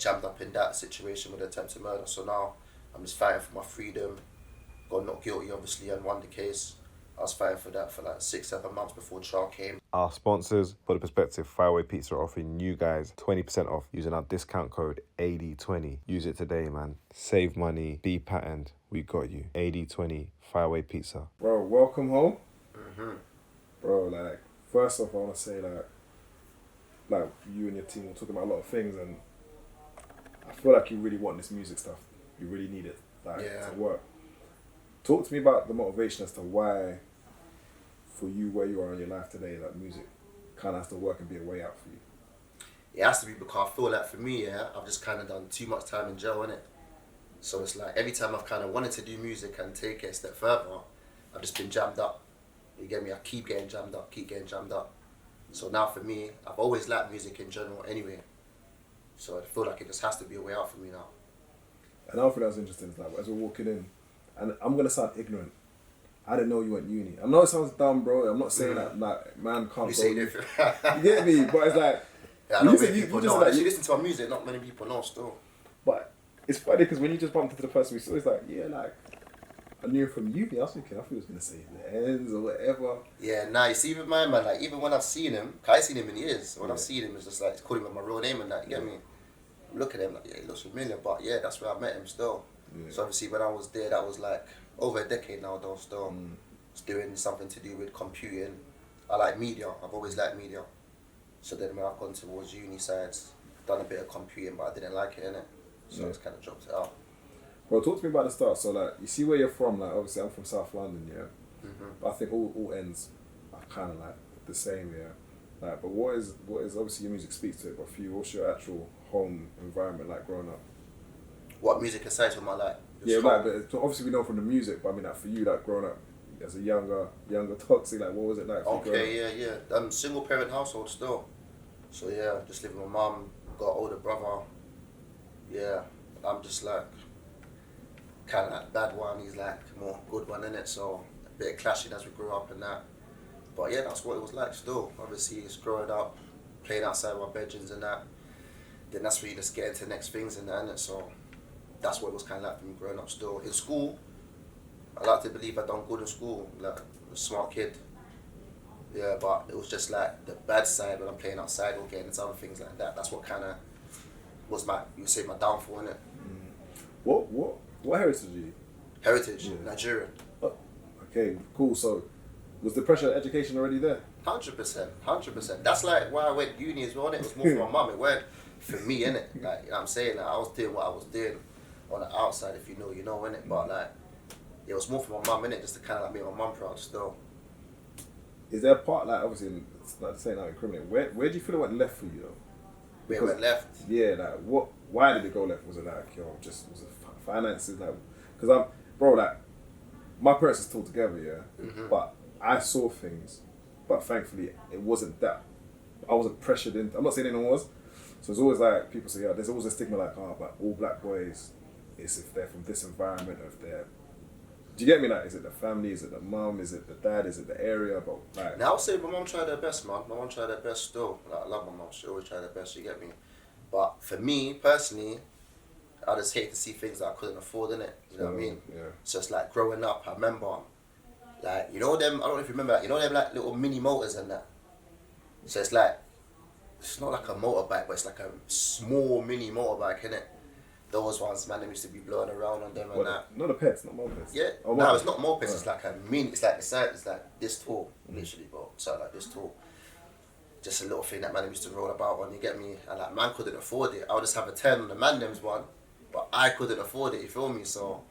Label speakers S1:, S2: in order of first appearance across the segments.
S1: jammed up in that situation with attempted murder. So now I'm just fighting for my freedom. Got not guilty, obviously, and won the case. I was fighting for that for like 6-7 months before trial came.
S2: Our sponsors, for the perspective, Fireway Pizza are offering you guys 20% off using our discount code AD20. Use it today, man. Save money, be patterned. We got you. AD20, Fireway Pizza.
S3: Bro, welcome home.
S1: Mm-hmm.
S3: Bro, like, first off, I want to say, like you and your team were talking about a lot of things, and I feel like you really want this music stuff. You really need it, to work. Talk to me about the motivation as to why, for you, where you are in your life today, that music kind of has to work and be a way out for you.
S1: It has to be because I feel like for me, I've just kind of done too much time in jail, innit? So it's like every time I've kind of wanted to do music and take it a step further, I've just been jammed up. You get me? I keep getting jammed up, So now for me, I've always liked music in general anyway. So I feel like it just has to be a way out for me now.
S3: Another thing that was interesting is like, as we're walking in, and I'm going to sound ignorant, I didn't know you went uni. I know it sounds dumb, bro. I'm not saying that like man can't
S1: You
S3: go.
S1: say different.
S3: You get me? But it's like,
S1: yeah, I know many people know. Like, you listen to our music, not many people know still.
S3: But it's funny because when you just bumped into the person we saw, it's like, yeah, like, I knew him from uni. I was thinking, I thought he was going to say the ends or whatever.
S1: Yeah, nah, you see with my man, like, even when I've seen him, cause I ain't seen him in years. When I've seen him, it's just like, it's calling him by my real name and that, you get me? Look at him, like, yeah, he looks familiar, but yeah, that's where I met him still. Yeah. So obviously when I was there, that was like over a decade now though still. Was doing something to do with computing. I like media, I've always liked media. So then when I've gone towards uni sides, done a bit of computing, but I didn't like it, innit? So I just kind of dropped it out.
S3: Well, talk to me about the start. So like, you see where you're from, like obviously I'm from South London, yeah?
S1: Mm-hmm.
S3: But I think all ends are kind of like the same, yeah? Like, but what is obviously your music speaks to it, but for you, what's your actual home environment like growing up?
S1: What music aside from my life?
S3: Yeah, like, but obviously we know from the music, but I mean like for you, like growing up as a younger Toxic, like what was it like for you growing up?
S1: Yeah. Single parent household still. So yeah, just living with my mum, got an older brother. Yeah, I'm just like, kind of like bad one, he's like more good one, innit? So a bit of clashing as we grew up and that. But yeah, that's what it was like still. Obviously, it's growing up, playing outside my bedrooms and that. Then that's where you just get into next things and that, innit? So that's what it was kind of like for me growing up still. In school, I like to believe I done good in school, like a smart kid. Yeah, but it was just like the bad side when I'm playing outside or getting into other things like that. That's what kind of was my downfall, innit?
S3: What heritage are you?
S1: Heritage,
S3: yeah.
S1: Nigerian.
S3: Oh, okay, cool. So was the pressure of education already there?
S1: 100%. That's like why I went uni as well, innit? It was more for my mum, it weren't for me, innit? Like, you know what I'm saying? Like, I was doing what I was doing on the outside, if you know, innit? But like, it was more for my mum, innit? Just to kind of like make my mum proud still.
S3: Is there a part, like, obviously, it's not saying that incriminating, where do you feel it went left for you though?
S1: Where it went left?
S3: Yeah, like, why did it go left? Was it like, was it finances? Like, because like, my parents are still together, yeah?
S1: Mm-hmm.
S3: But I saw things, but thankfully it wasn't that. I wasn't pressured in. I'm not saying anyone was. So it's always like, people say, there's always a stigma like, but all black boys, it's if they're from this environment, or if they're, do you get me? Like, is it the family, is it the mum, is it the dad, is it the area? But like,
S1: now I would say my mum tried her best, man. My mum tried her best still. Like, I love my mum, she always tried her best, you get me? But for me, personally, I just hate to see things that I couldn't afford, innit? You know what I mean?
S3: Yeah.
S1: So it's like growing up, I remember, like, you know them, I don't know if you remember that, you know them like little mini motors and that? So it's like, it's not like a motorbike, but it's like a small mini motorbike, innit? Those ones, man, they used to be blowing around on them and that.
S3: Not the pets, not mopeds.
S1: Yeah, no, it's not mopeds, it's like a mini, it's like the size, it's like this tall, literally, bro. So like this tall. Just a little thing that man used to roll about on, you get me? And like, man couldn't afford it. I would just have a 10 on the Mandem's one, but I couldn't afford it, you feel me? So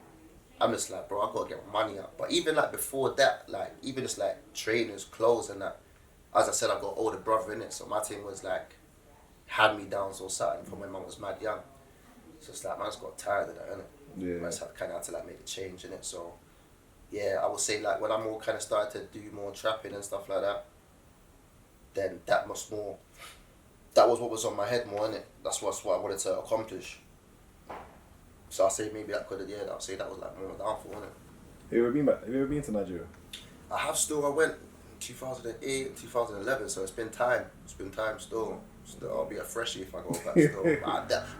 S1: I'm just like, bro, I gotta get my money up. But even like before that, like, even just like trainers, clothes and that, as I said, I got an older brother in it, so my thing was like, hand-me-downs or something from when man was mad young. So it's like, man just got tired of that, innit?
S3: Yeah.
S1: Man just had to like make a change in it. So yeah, I would say like when I more kind of started to do more trapping and stuff like that, then that was what was on my head more, innit? That's what I wanted to accomplish. So I say maybe I'll say that was like more downfall, innit?
S3: Have you ever been to Nigeria?
S1: I have still. I went 2008, 2011, so it's been time. Still, I'll be a freshie if I go back still.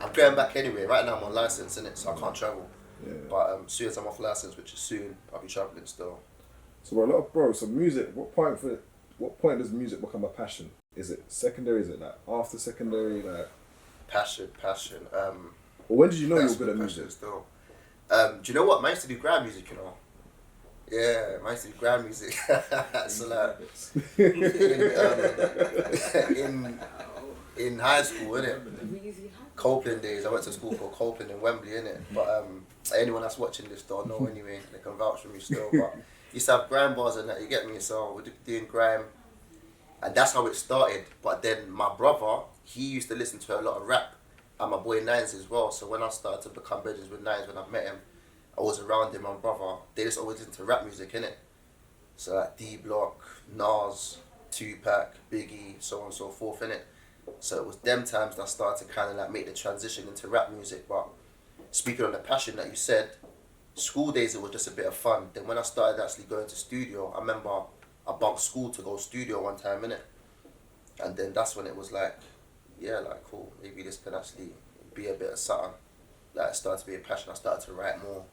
S1: I'm going back anyway. Right now I'm on license, innit, so I can't travel.
S3: Yeah.
S1: But as soon as I'm off license, which is soon, I'll be traveling still.
S3: So so music. What point does music become a passion? Is it secondary? Is it like after secondary? Like
S1: passion.
S3: Or when did you know you were good at music?
S1: Still. Do you know what? I used to do grime music, you know. Yeah, I used to do grime music. So like in high school, innit? Copeland days. I went to school for Copeland in Wembley, innit? But anyone that's watching this don't know anyway. They can vouch for me still. But used to have grime bars and that. You get me? So we're doing grime, and that's how it started. But then my brother, he used to listen to a lot of rap, and my boy Nines as well. So when I started to become brothers with Nines, when I met him, I was around him, my brother. They just always listen to rap music, innit? So like D Block, Nas, Tupac, Biggie, so on and so forth, innit? So it was them times that I started to kind of like make the transition into rap music. But speaking on the passion that you said, school days it was just a bit of fun. Then when I started actually going to studio, I remember I bunked school to go studio one time, innit? And then that's when it was like, yeah, like cool, maybe this can actually be a bit of something. Like it started to be a passion. I started to write more.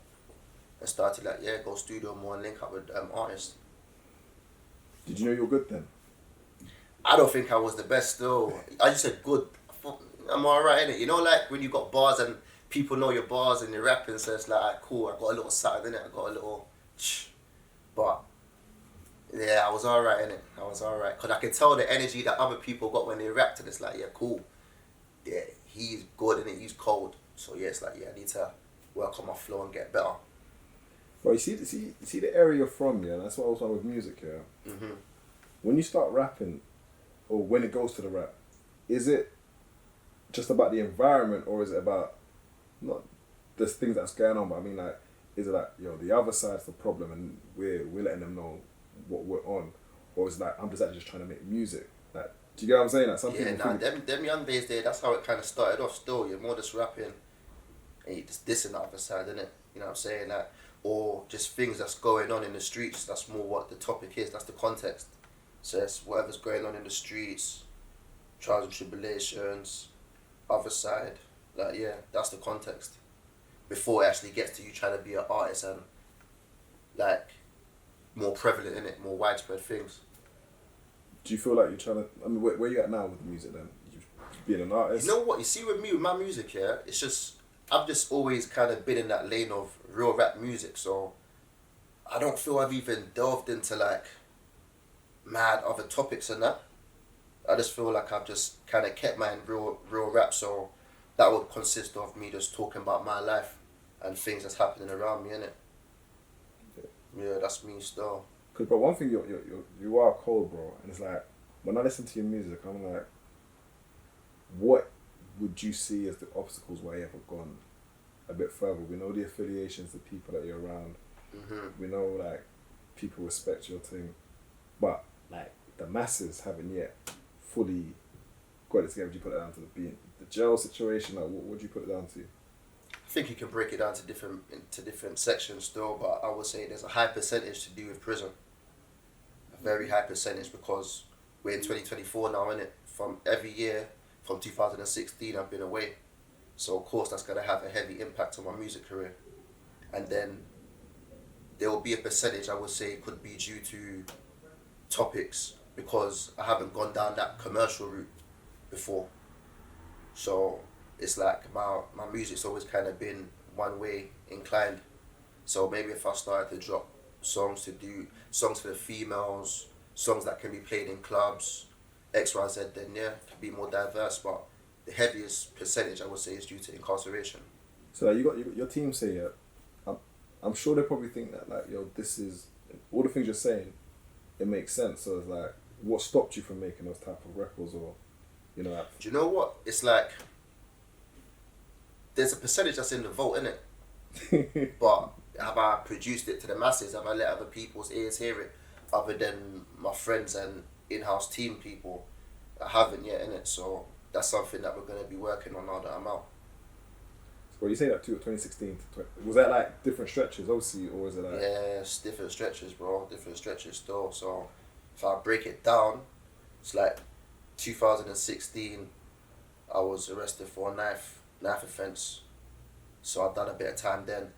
S1: I started like, yeah, go studio more and link up with artists.
S3: Did you know you were good then?
S1: I don't think I was the best still. I just said good. I thought, I'm alright, innit? You know, like when you got bars and people know your bars and you're rapping, so it's like, alright, cool, I got a little something, innit? I got a little but yeah, I was alright, innit? I was alright. Because I could tell the energy that other people got when they rapped, and it's like, yeah, cool. Yeah, he's good, innit? He's cold. So yeah, it's like, yeah, I need to work on my flow and get better.
S3: Well, you see the area you're from, yeah? That's what I was on with music, yeah?
S1: Mm-hmm.
S3: When you start rapping, or when it goes to the rap, is it just about the environment, or is it about not the things that's going on, but I mean like, is it like, yo, the other side's the problem and we're letting them know what we're on, or is it like, I'm just actually just trying to make music? Like, do you get what I'm saying? Like some people
S1: them young days there, that's how it kind of started off still. You're more just rapping and you're just dissing the other side, innit? You know what I'm saying? Like, or just things that's going on in the streets, that's more what the topic is, that's the context. So it's whatever's going on in the streets, trials and tribulations, other side, like yeah, that's the context. Before it actually gets to you trying to be an artist and like more prevalent in it, more widespread things.
S3: Do you feel like you're trying to, I mean, where you at now with the music then? You being an artist?
S1: You know what, you see with me, with my music, yeah, it's just, I've just always kind of been in that lane of real rap music, so I don't feel I've even delved into like mad other topics and that. I just feel like I've just kind of kept mine real rap, so that would consist of me just talking about my life and things that's happening around me, innit? Yeah, that's me still.
S3: Cause bro, one thing you are cold, bro, and it's like when I listen to your music, I'm like, what would you see as the obstacles why you haven't gone a bit further? We know the affiliations, the people that you're around.
S1: Mm-hmm.
S3: We know like people respect your thing, but like the masses haven't yet fully got it together. Would you put it down to the jail situation? Like what would you put it down to?
S1: I think you can break it down to different sections still, but I would say there's a high percentage to do with prison. A very high percentage, because we're in 2024 now, innit? From every year, from 2016, I've been away. So of course that's going to have a heavy impact on my music career. And then there will be a percentage, I would say, could be due to topics, because I haven't gone down that commercial route before. So it's like my music's always kind of been one way inclined. So maybe if I started to drop songs for the females, songs that can be played in clubs, XYZ, then yeah, it can be more diverse. But the heaviest percentage, I would say, is due to incarceration.
S3: So like, you got your team say, yeah, I'm sure they probably think that like, yo, this is all the things you're saying, it makes sense. So it's like, what stopped you from making those type of records, or you know? Like,
S1: do you know what? It's like there's a percentage that's in the vote, innit? But have I produced it to the masses? Have I let other people's ears hear it, other than my friends and in-house team people? I haven't yet, innit? So that's something that we're going to be working on now that I'm out.
S3: So when you say that too, 2016 to was that like different stretches, obviously, or was it like?
S1: Yeah, it's different stretches, bro. Different stretches still. So if I break it down, it's like 2016, I was arrested for a knife knife offence. So I've done a bit of time then.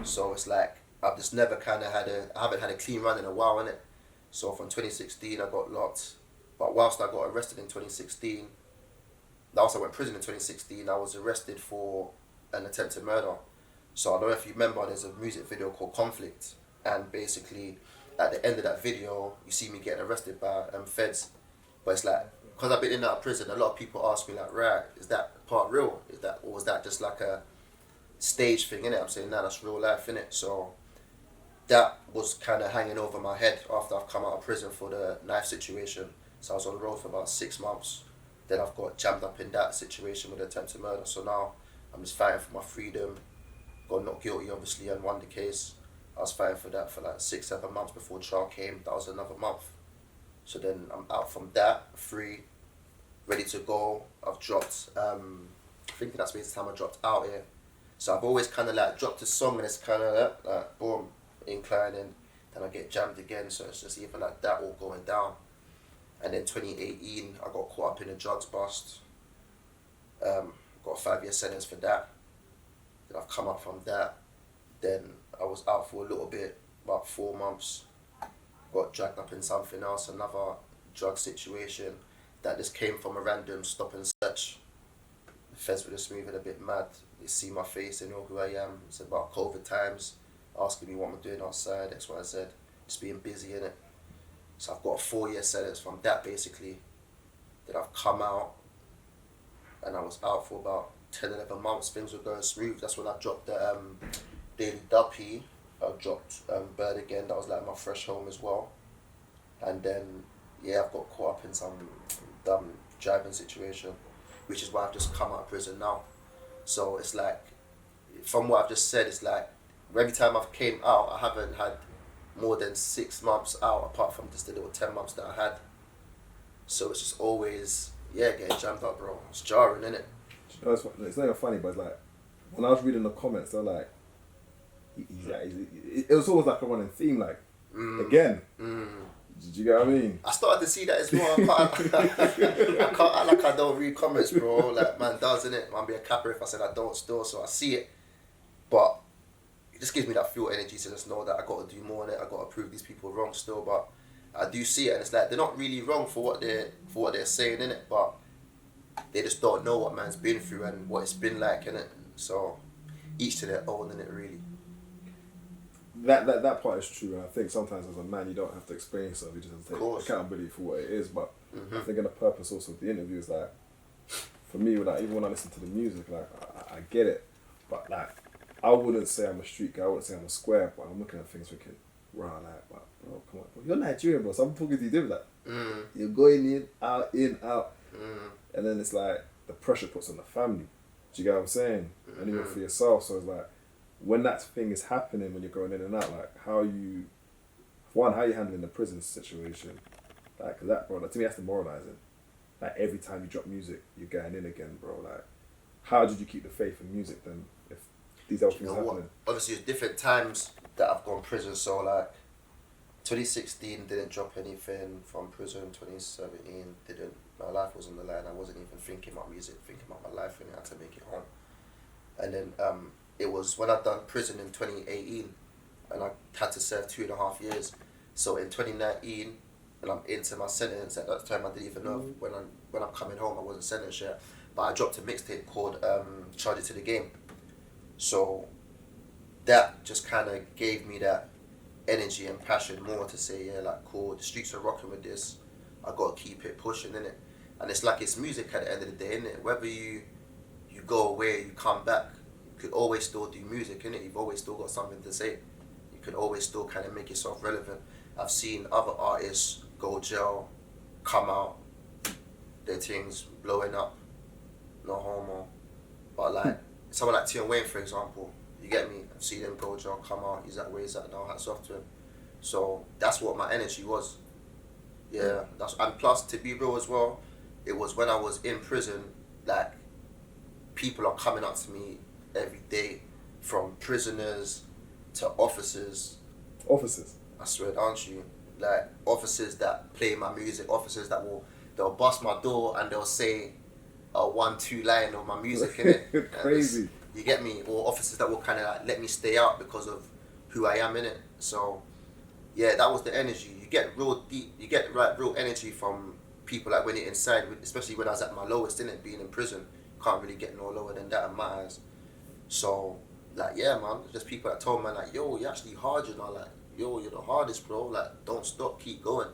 S1: So it's like I've just never kind of I haven't had a clean run in a while, innit? So from 2016 I got locked, but whilst I got arrested in 2016, whilst I went to prison in 2016, I was arrested for an attempted murder. So I don't know if you remember, there's a music video called Conflict, and basically at the end of that video you see me getting arrested by feds. But it's like, because I've been in and out of prison, a lot of people ask me like, right, is that part real? Or was that just like a stage thing, innit? I'm saying, nah, that's real life, innit? So that was kind of hanging over my head after I've come out of prison for the knife situation. So I was on the road for about 6 months. Then I've got jammed up in that situation with attempted murder. So now I'm just fighting for my freedom. Got not guilty, obviously, and won the case. I was fighting for that for like 6-7 months before trial came. That was another month. So then I'm out from that, free, ready to go. I've dropped, I think that's the time I dropped out here. So I've always kind of like dropped a song and it's kind of like boom, inclining, then I get jammed again. So it's just either like that or going down. And then 2018, I got caught up in a drugs bust. Got a 5-year sentence for that. Then I've come up from that. Then I was out for a little bit, about 4 months. Got dragged up in something else, another drug situation that just came from a random stop and search. The feds were just moving a bit mad. They see my face, they know who I am. It's about COVID times, asking me what I'm doing outside, X, Y, Z. Just being busy in it. So I've got a 4-year sentence from that basically. Then I've come out and I was out for about 10-11 months. Things were going smooth. That's when I dropped the Daily Duppy. I dropped Bird Again. That was like my fresh home as well. And then, yeah, I've got caught up in some dumb driving situation, which is why I've just come out of prison now. So it's like, from what I've just said, it's like every time I've came out, I haven't had more than 6 months out, apart from just the little 10 months that I had. So it's just always, yeah, getting jammed up, bro. It's jarring, innit?
S3: It's not even funny, but it's like, when I was reading the comments, they're like, it was almost like a running theme, like, again. Did you get what I mean?
S1: I started to see that as well. I can't act like I don't read comments, bro. Like, man does, innit? Man be a capper if I said I don't still, so I see it. But it just gives me that fuel energy to just know that I got to do more in it. I got to prove these people wrong still, but I do see it, and it's like they're not really wrong for what they're saying, innit? But they just don't know what man's been through and what it's been like, innit? So each to their own, innit, really.
S3: That part is true, and I think sometimes as a man you don't have to explain yourself, you just have to take accountability for what it is. But I think in the purpose also of the interview is like, for me, like, even when I listen to the music, like I get it, but like I wouldn't say I'm a street guy, I wouldn't say I'm a square, but I'm looking at things thinking, right, like, bro, come on, bro. You're Nigerian, bro, so I'm talking to you different. Like, you're going in, out, and then it's like the pressure puts on the family. Do you get what I'm saying? And even for yourself, so it's like, when that thing is happening, when you're going in and out, like, how you handling the prison situation, like, cause that, bro, like, to me that's demoralizing. Like, every time you drop music, you're going in again, bro. Like, how did you keep the faith in music then, if these other things happening? What?
S1: Obviously, there's different times that I've gone prison. So like, 2016 didn't drop anything from prison. 2017 didn't. My life was on the line. I wasn't even thinking about music, thinking about my life, and I had to make it home. And then it was when I'd done prison in 2018, and I had to serve 2.5 years. So in 2019, when I'm into my sentence, at that time I didn't even know when I'm coming home, I wasn't sentenced yet. But I dropped a mixtape called Charge It to the Game. So that just kind of gave me that energy and passion more to say, yeah, like, cool, the streets are rocking with this. I got to keep it pushing, innit? And it's like, it's music at the end of the day, innit? Whether you go away, you come back, you could always still do music, innit? You've always still got something to say. You can always still kind of make yourself relevant. I've seen other artists go jail, come out, their things blowing up, no homo. But like, someone like Tion Wayne, for example, you get me? I've seen him go jail, come out, he's at where he's at now, hats off to him. So that's what my energy was. Yeah, and plus, to be real as well, it was when I was in prison, like, people are coming up to me every day, from prisoners to officers.
S3: Officers?
S1: I swear, aren't you? Like, officers that play my music, officers that they'll bust my door and they'll say, a 1-2 line of my music in it.
S3: Crazy.
S1: You get me? Or officers that will kind of like let me stay out because of who I am in it. So yeah, that was the energy. You get real deep. You get like real energy from people like when you're inside, especially when I was at my lowest in it, being in prison. Can't really get no lower than that in my eyes. So like yeah, man, just people that told me like, yo, you're actually hard, you know, like yo, you're the hardest, bro. Like don't stop, keep going.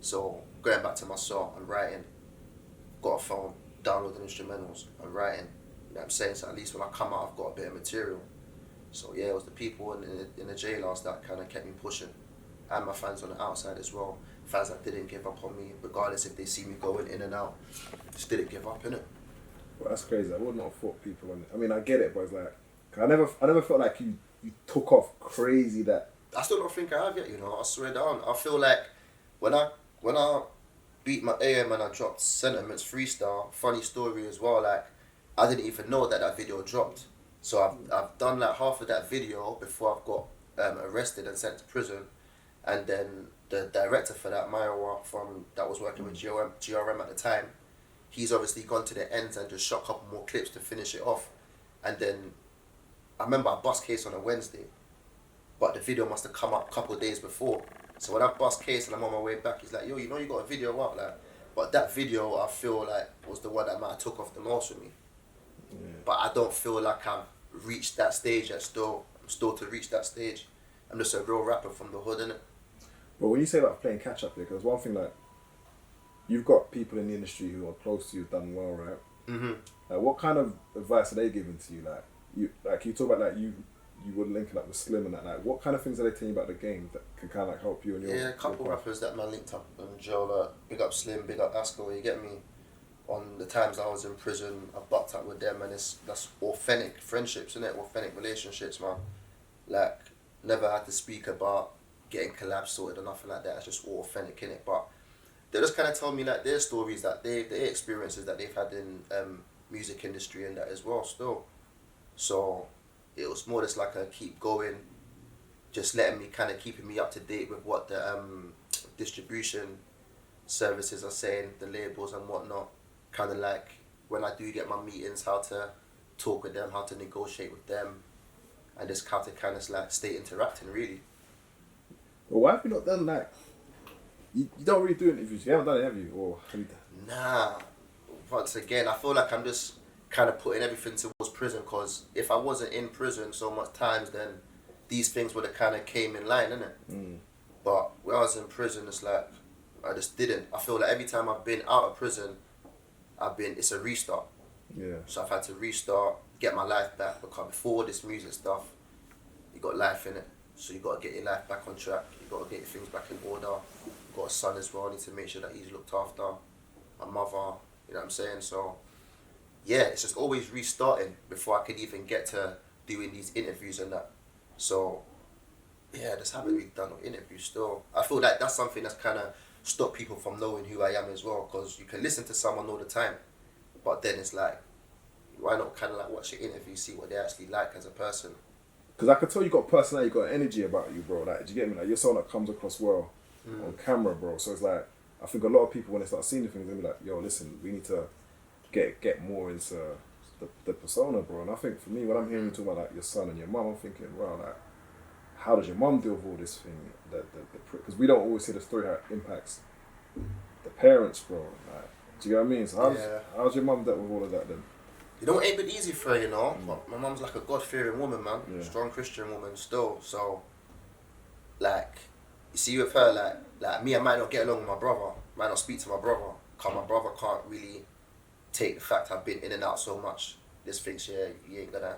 S1: So going back to my song, I'm writing. Got a phone, downloading instrumentals, I'm writing. You know what I'm saying? So at least when I come out, I've got a bit of material. So yeah, it was the people in the jailhouse that kind of kept me pushing, and my fans on the outside as well. Fans that didn't give up on me, regardless if they see me going in and out, just didn't give up, innit?
S3: Well, that's crazy. I would not have thought people on it. I mean, I get it, but it's like, 'cause I never felt like you took off crazy that.
S1: I still don't think I have yet, you know. I swear down. I feel like when I beat my AM and I dropped Sentiments Freestyle, funny story as well. Like I didn't even know that video dropped. So I've done like half of that video before I've got arrested and sent to prison, and then the director for that, Maiwa, that was working with GRM at the time, he's obviously gone to the ends and just shot a couple more clips to finish it off, and then I remember I bust case on a Wednesday, but the video must have come up a couple of days before. So when I bust case and I'm on my way back, he's like, yo, you know you got a video out, like, but that video I feel like was the one that might have took off the most for me. Yeah. But I don't feel like I've reached that stage yet. I'm still to reach that stage. I'm just a real rapper from the hood, innit?
S3: But when you say like playing catch up here, because one thing like, you've got people in the industry who are close to you, done well, right?
S1: Mm-hmm.
S3: Like, what kind of advice are they giving to you? Like you talk about like you were linking up with Slim and that. Like, what kind of things are they telling you about the game that can kind of like help you and your?
S1: Yeah, a couple rappers that man linked up in jail. Big up Slim, big up Asco. You get me? On the times I was in prison, I bucked up with them, and that's authentic friendships, innit? Authentic relationships, man. Like never had to speak about getting collabs sorted or nothing like that. It's just all authentic, innit? But they just kind of tell me like their stories, that their experiences that they've had in music industry and that as well still. So it was more just like a keep going, just letting me kind of keeping me up to date with what the distribution services are saying, the labels and whatnot. Kind of like when I do get my meetings, how to talk with them, how to negotiate with them, and just how to kind of like stay interacting really.
S3: Well, why have you not done like? You don't really do interviews. You haven't done it, have you? Or have you done?
S1: Nah. Once again, I feel like I'm just kind of putting everything towards prison, because if I wasn't in prison so much times, then these things would have kind of came in line, innit?
S3: Mm.
S1: But when I was in prison, it's like I just didn't. I feel like every time I've been out of prison, it's a restart.
S3: Yeah.
S1: So I've had to restart, get my life back, because before this music stuff, you got life in it. So you got to get your life back on track. You got to get your things back in order. Got a son as well. I need to make sure that he's looked after. My mother, you know what I'm saying? So yeah, it's just always restarting before I could even get to doing these interviews and that. So yeah, I just haven't really done no interviews still. I feel like that's something that's kind of stopped people from knowing who I am as well, because you can listen to someone all the time, but then it's like, why not kind of like watch your interview, see what they actually like as a person? Because
S3: I could tell you got personality, you got energy about you, bro. Like, do you get me? Like, you're someone that comes across well on camera, bro. So it's like, I think a lot of people, when they start seeing the things, they'll be like, yo, listen, we need to get more into the persona, bro. And I think for me, when I'm hearing you talk about like your son and your mum, I'm thinking, wow, like, how does your mum deal with all this thing? Because we don't always see the story how it impacts the parents, bro. Like, do you know what I mean? So how's your mum dealt with all of that then?
S1: You know, it ain't been easy for her, you know. My mum's like a God-fearing woman, man. Yeah. Strong Christian woman still. So, like, you see with her, like me, I might not get along with my brother. Might not speak to my brother. Because my brother can't really take the fact I've been in and out so much. Just thinks, yeah, you ain't gonna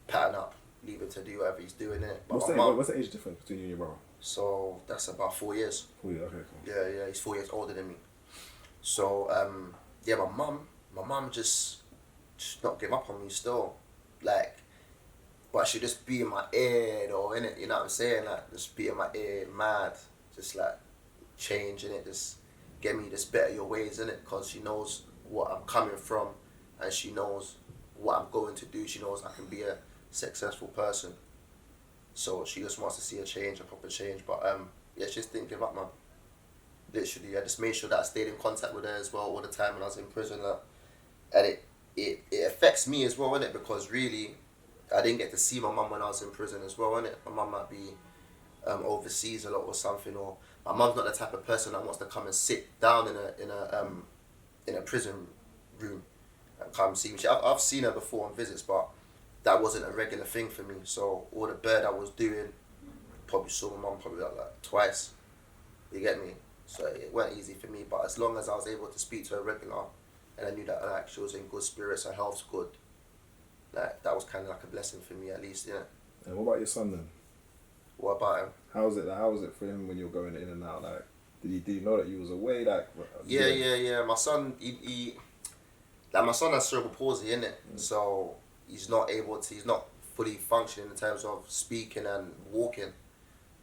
S1: pattern up, leave him to do whatever he's doing it. But
S3: what's the age difference between you and your brother?
S1: So, that's about 4 years.
S3: 4 years, okay, cool.
S1: Yeah, he's 4 years older than me. So, yeah, my mum just not give up on me still, like, but she just be in my ear though, innit, you know what I'm saying, like, just be in my ear, mad, just like, changing it, just get me this better your ways, innit, because she knows what I'm coming from, and she knows what I'm going to do, she knows I can be a successful person, so she just wants to see a change, a proper change, but yeah, she just didn't give up, man, literally. I just made sure that I stayed in contact with her as well all the time when I was in prison, like, and it affects me as well, innit? Because really, I didn't get to see my mum when I was in prison as well, innit? My mum might be overseas a lot or something, or my mum's not the type of person that wants to come and sit down in a prison room and come see me. I've seen her before on visits, but that wasn't a regular thing for me. So all the bird I was doing, probably saw my mum probably like twice. You get me? So it weren't easy for me, but as long as I was able to speak to her regular, and I knew that like she was in good spirits, her health's good, like that was kind of like a blessing for me at least, yeah.
S3: And what about your son then?
S1: What about him?
S3: How was it for him when you were going in and out? Like, did he know that you was away? Like,
S1: Yeah. My son, my son has cerebral palsy, innit? So he's not fully functioning in terms of speaking and walking,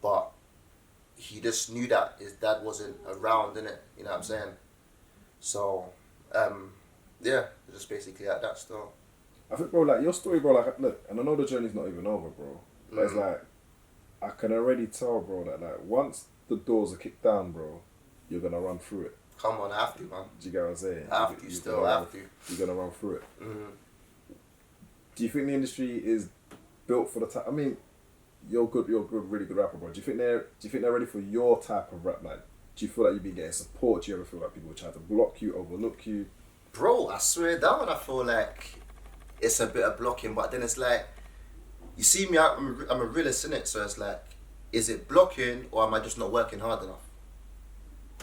S1: but he just knew that his dad wasn't around, innit? You know what I'm saying? So, yeah, just basically like that still.
S3: I think, bro, like your story, bro, like, look, and I know the journey's not even over, bro, but it's like, I can already tell, bro, that like once the doors are kicked down, bro, you're gonna run through it.
S1: Come on, I have to, man.
S3: Do you get what I'm saying?
S1: I have to.
S3: You're gonna run through it. Do you think the industry is built for the type? I mean, you're good, really good rapper, bro. Do you think they're ready for your type of rap? Like, do you feel like you've been getting support? Do you ever feel like people try to block you, overlook you?
S1: Bro, I swear down, I feel like it's a bit of blocking, but then it's like, you see me, I'm a realist, innit? So it's like, is it blocking or am I just not working hard enough?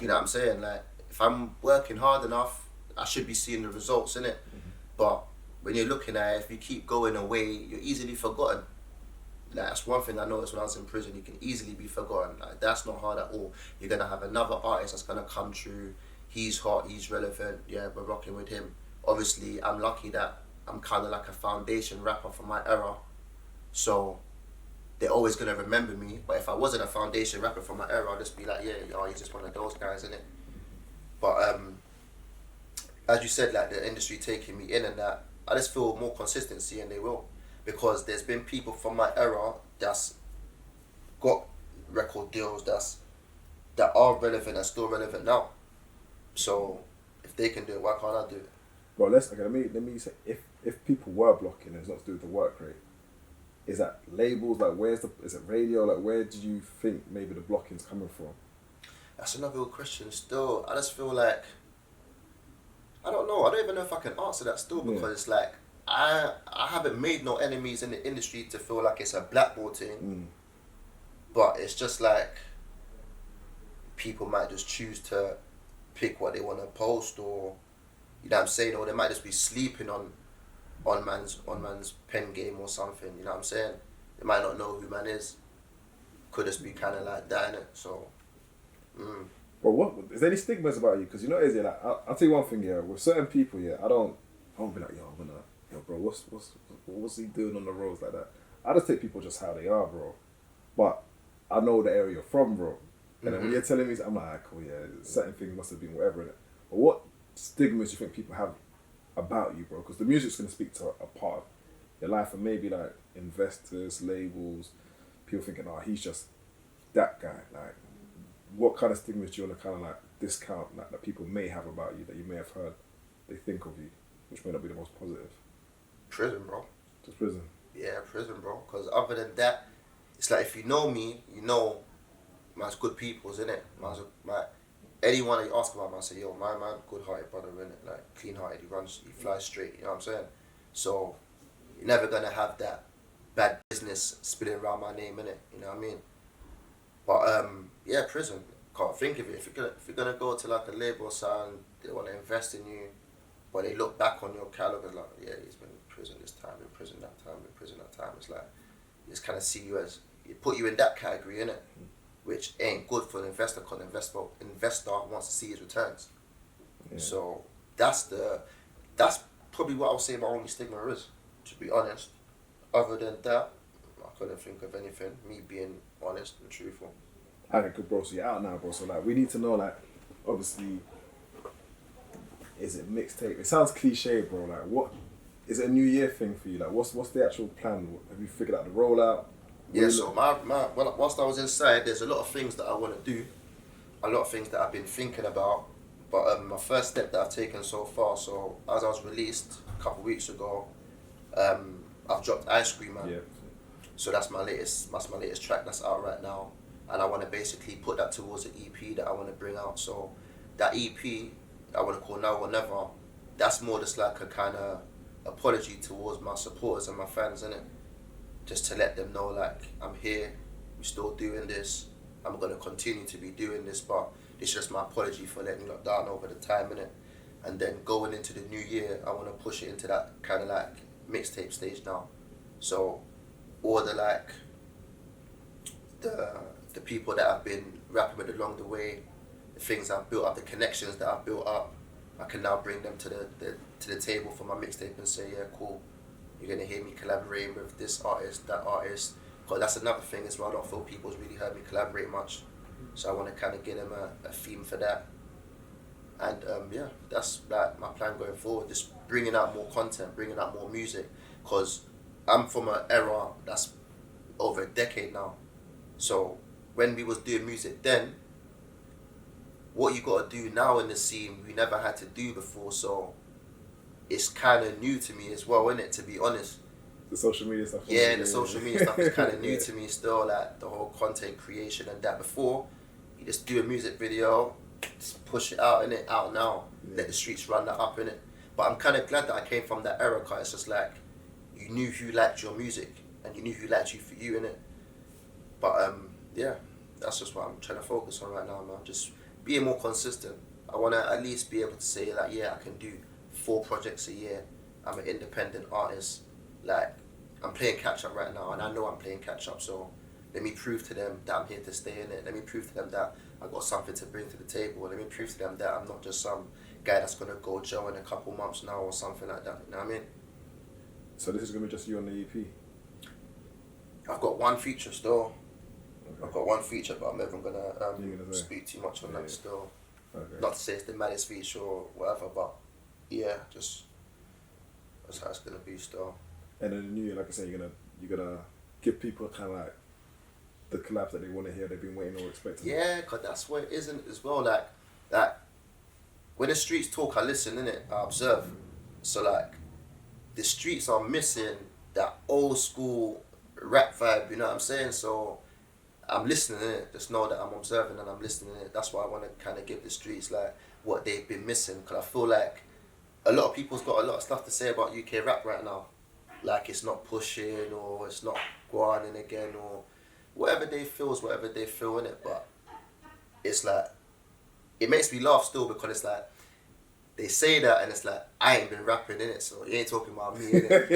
S1: You know what I'm saying? Like, if I'm working hard enough, I should be seeing the results, innit? But when you're looking at it, if you keep going away, you're easily forgotten. Like, that's one thing I noticed when I was in prison, you can easily be forgotten. Like, that's not hard at all. You're going to have another artist that's going to come through. He's hot, he's relevant, yeah, we're rocking with him. Obviously, I'm lucky that I'm kind of like a foundation rapper for my era. So they're always going to remember me. But if I wasn't a foundation rapper for my era, I'd just be like, yeah, he's just one of those guys, innit? But as you said, like the industry taking me in and that, I just feel more consistency, and they will. Because there's been people from my era that's got record deals that are relevant and still relevant now. So if they can do it, why can't I do it?
S3: Well, let me say, if people were blocking and it's not to do with the work rate, is that labels? Like, is it radio? Like, where do you think maybe the blocking's coming from?
S1: That's another good question still. I just feel like, I don't know. I don't even know if I can answer that still, because it's like, I haven't made no enemies in the industry to feel like it's a blackball thing. But it's just like, people might just choose to pick what they want to post, or, you know what I'm saying, or they might just be sleeping on man's pen game or something, you know what I'm saying? They might not know who man is. Could just be kind of like that, innit? So,
S3: But what is there any stigmas about you? Because you know, is it like I'll tell you one thing, yeah. With certain people, yeah, I don't be like, yo, bro, what's he doing on the roads like that? I just take people just how they are, bro. But I know the area you're from, bro. And then when you're telling me, I'm like, cool, yeah, certain things must have been whatever in it. But what stigmas do you think people have about you, bro? Because the music's gonna speak to a part of your life, and maybe like investors, labels, people thinking, oh, he's just that guy. Like, what kind of stigmas do you want to kind of like discount that people may have about you, that you may have heard they think of you, which may not be the most positive?
S1: Prison, bro.
S3: Just prison?
S1: Yeah, prison, bro. Because other than that, it's like, if you know me, you know man's good people's, innit? Anyone that you ask about, man, say, yo, my man, good-hearted brother, innit? Like, clean-hearted, he flies straight, you know what I'm saying? So, you're never going to have that bad business spilling around my name, innit? You know what I mean? But, yeah, prison. Can't think of it. If you're gonna go to like a label or something, they want to invest in you, but they look back on your catalog like, yeah, he's been in prison this time, in prison that time, in prison that time. It's like, they just kind of see you as, put you in that category, innit? Which ain't good for an investor, because an investor wants to see his returns. Yeah. So that's probably what I would say my only stigma is, to be honest. Other than that, I couldn't think of anything, me being honest and truthful.
S3: Okay, good, bro. So you're out now, bro. So like, we need to know, like, obviously, is it mixtape? It sounds cliche, bro. Like, what is it a New Year thing for you? Like, what's the actual plan? Have you figured out the rollout?
S1: Yeah. So whilst I was inside, there's a lot of things that I want to do, a lot of things that I've been thinking about. But my first step that I've taken so far. So as I was released, a couple of weeks ago, I've dropped Ice Cream, man.
S3: Yeah.
S1: So that's my latest track that's out right now, and I want to basically put that towards an EP that I want to bring out. So that EP I want to call Now or Never. That's more just like a kind of apology towards my supporters and my fans, innit? Just to let them know, like, I'm here, we're still doing this, I'm going to continue to be doing this, but it's just my apology for letting you lot down over the time, innit? And then going into the new year, I want to push it into that kind of like mixtape stage now. So all the like, the people that I've been rapping with along the way, the things I've built up, the connections that I've built up, I can now bring them to the table for my mixtape and say, yeah, cool, you're gonna hear me collaborating with this artist, that artist. Because that's another thing as well. I don't feel people's really heard me collaborate much, so I want to kind of give them a theme for that. And yeah, that's like my plan going forward. Just bringing out more content, bringing out more music. Because I'm from an era that's over a decade now. So when we was doing music then, what you got to do now in the scene, we never had to do before. So it's kind of new to me as well, isn't it? To be honest.
S3: The social media stuff.
S1: Yeah, the social media stuff is kind of new to me still. Like the whole content creation and that. Before, you just do a music video, just push it out, innit? Out now. Yeah. Let the streets run that up, innit? But I'm kind of glad that I came from that era, because it's just like you knew who liked your music and you knew who liked you for you, innit? But yeah, that's just what I'm trying to focus on right now, man. Just being more consistent. I want to at least be able to say, like, yeah, I can do 4 projects a year. I'm an independent artist. Like, I'm playing catch up right now, and I know I'm playing catch up. So let me prove to them that I'm here to stay in it. Let me prove to them that I got something to bring to the table. Let me prove to them that I'm not just some guy that's gonna go jail in a couple months now or something like that. You know what I mean?
S3: So this is gonna be just you on the EP?
S1: I've got one feature still. Okay. I've got one feature, but I'm never gonna speak too much on that still. Okay. Not to say it's the maddest feature or whatever, but yeah, just that's how it's gonna be still.
S3: And in the new year, like I said, you're gonna give people kind of like the collabs that they want to hear, they've been waiting or expecting.
S1: Yeah, cause that's what it isn't as well. Like when the streets talk, I listen, innit? I observe. So like the streets are missing that old school rap vibe. You know what I'm saying? So I'm listening, innit? Just know that I'm observing and I'm listening, innit? That's why I want to kind of give the streets like what they've been missing. Cause I feel like a lot of people's got a lot of stuff to say about UK rap right now. Like it's not pushing or it's not grinding again or whatever they feel is whatever they feel in it. But it's like, it makes me laugh still, because it's like, they say that and it's like, I ain't been rapping in it, so you ain't talking about me, innit?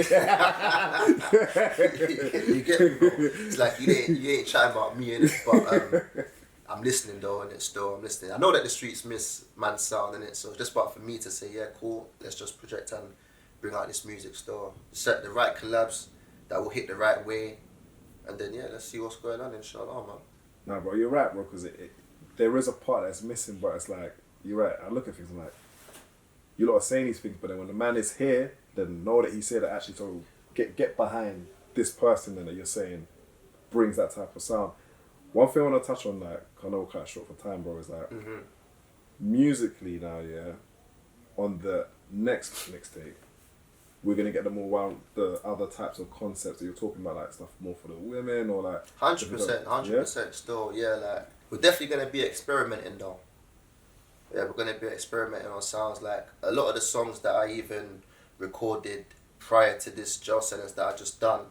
S1: You get me, bro? It's like, you ain't chatting about me, innit? But I'm listening though, and it's still, I'm listening. I know that the streets miss man's sound, innit? So just about for me to say, yeah, cool, let's just project and bring out this music still. Set the right collabs that will hit the right way. And then, yeah, let's see what's going on, inshallah, man.
S3: Nah, bro, you're right, bro, because there is a part that's missing, but it's like, you're right. I look at things and like, you lot are saying these things, but then when the man is here, then know that he said that actually, so get behind this person then that you're saying brings that type of sound. One thing I want to touch on, like, I know we're kind of short for time, bro, is like, musically now, yeah, on the next mixtape, we're going to get the other types of concepts that you're talking about, like stuff more for the women or like...
S1: 100% still, yeah, like, we're definitely going to be experimenting though. Yeah, we're going to be experimenting on sounds. Like, a lot of the songs that I even recorded prior to this jail sentence that I just done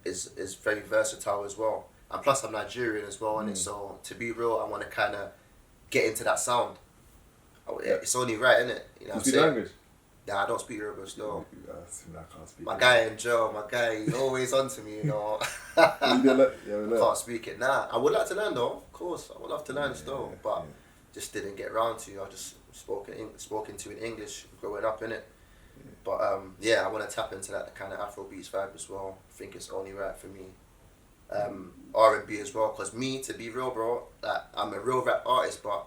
S1: is very versatile as well. And plus I'm Nigerian as well, innit? So to be real, I want to kind of get into that sound. It's only right, innit? You know what I'm saying?
S3: Language?
S1: Nah, I don't speak Yoruba still.
S3: I can't speak.
S1: My guy in jail, he's always on to me, you know.
S3: I
S1: can't speak it. Nah, I would like to learn though, of course. I would love to learn still, but just didn't get around to. I just spoken to in English growing up, innit? Yeah. But yeah, I want to tap into that kind of Afrobeats vibe as well. I think it's only right for me. R&B as well, because me, to be real, bro, like, I'm a real rap artist, but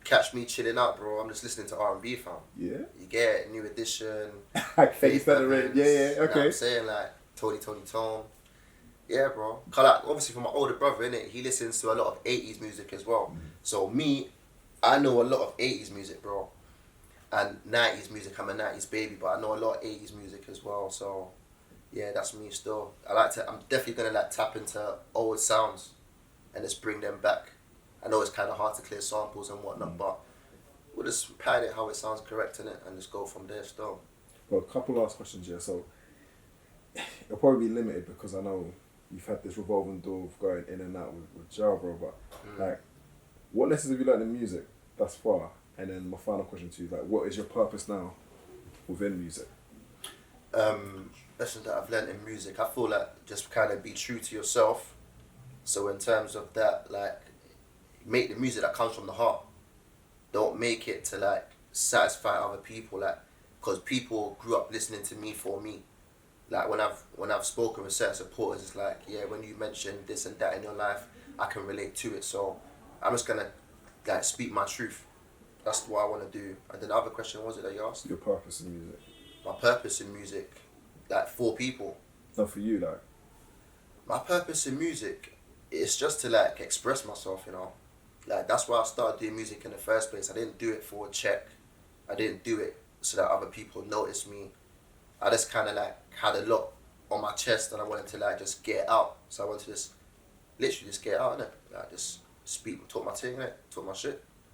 S1: catch me chilling out, bro, I'm just listening to R&B, fam.
S3: Yeah.
S1: You get New Edition,
S3: Faith Evans, yeah, okay.
S1: You know what I'm saying? Like, Tony Tone. Yeah, bro. Cause like, obviously from my older brother, innit, he listens to a lot of 80s music as well. So me, I know a lot of 80s music, bro. And 90s music, I'm a 90s baby, but I know a lot of 80s music as well. So yeah, that's me still. I'm definitely gonna like tap into old sounds and just bring them back. I know it's kind of hard to clear samples and whatnot, but we'll just pad it how it sounds correct in it and just go from there still.
S3: Well, a couple last questions here. So it'll probably be limited because I know you've had this revolving door of going in and out with Java, but like, what lessons have you learned in music thus far? And then my final question to you, like, what is your purpose now within music?
S1: Lessons that I've learned in music, I feel like just kind of be true to yourself. So in terms of that, like, make the music that comes from the heart. Don't make it to like satisfy other people, like, because people grew up listening to me for me. Like when I've spoken with certain supporters, it's like, yeah, when you mention this and that in your life, I can relate to it. So I'm just gonna like speak my truth. That's what I want to do. And then the other question was it that you asked?
S3: Your purpose in music.
S1: My purpose in music, like for people.
S3: Not for you, like.
S1: My purpose in music is just to like express myself, you know. Like that's why I started doing music in the first place. I didn't do it for a check. I didn't do it so that other people noticed me. I just kind of like had a lot on my chest and I wanted to like just get it out. So I wanted to just literally just get it out, innit? Like just speak, talk my thing, innit? Talk my shit.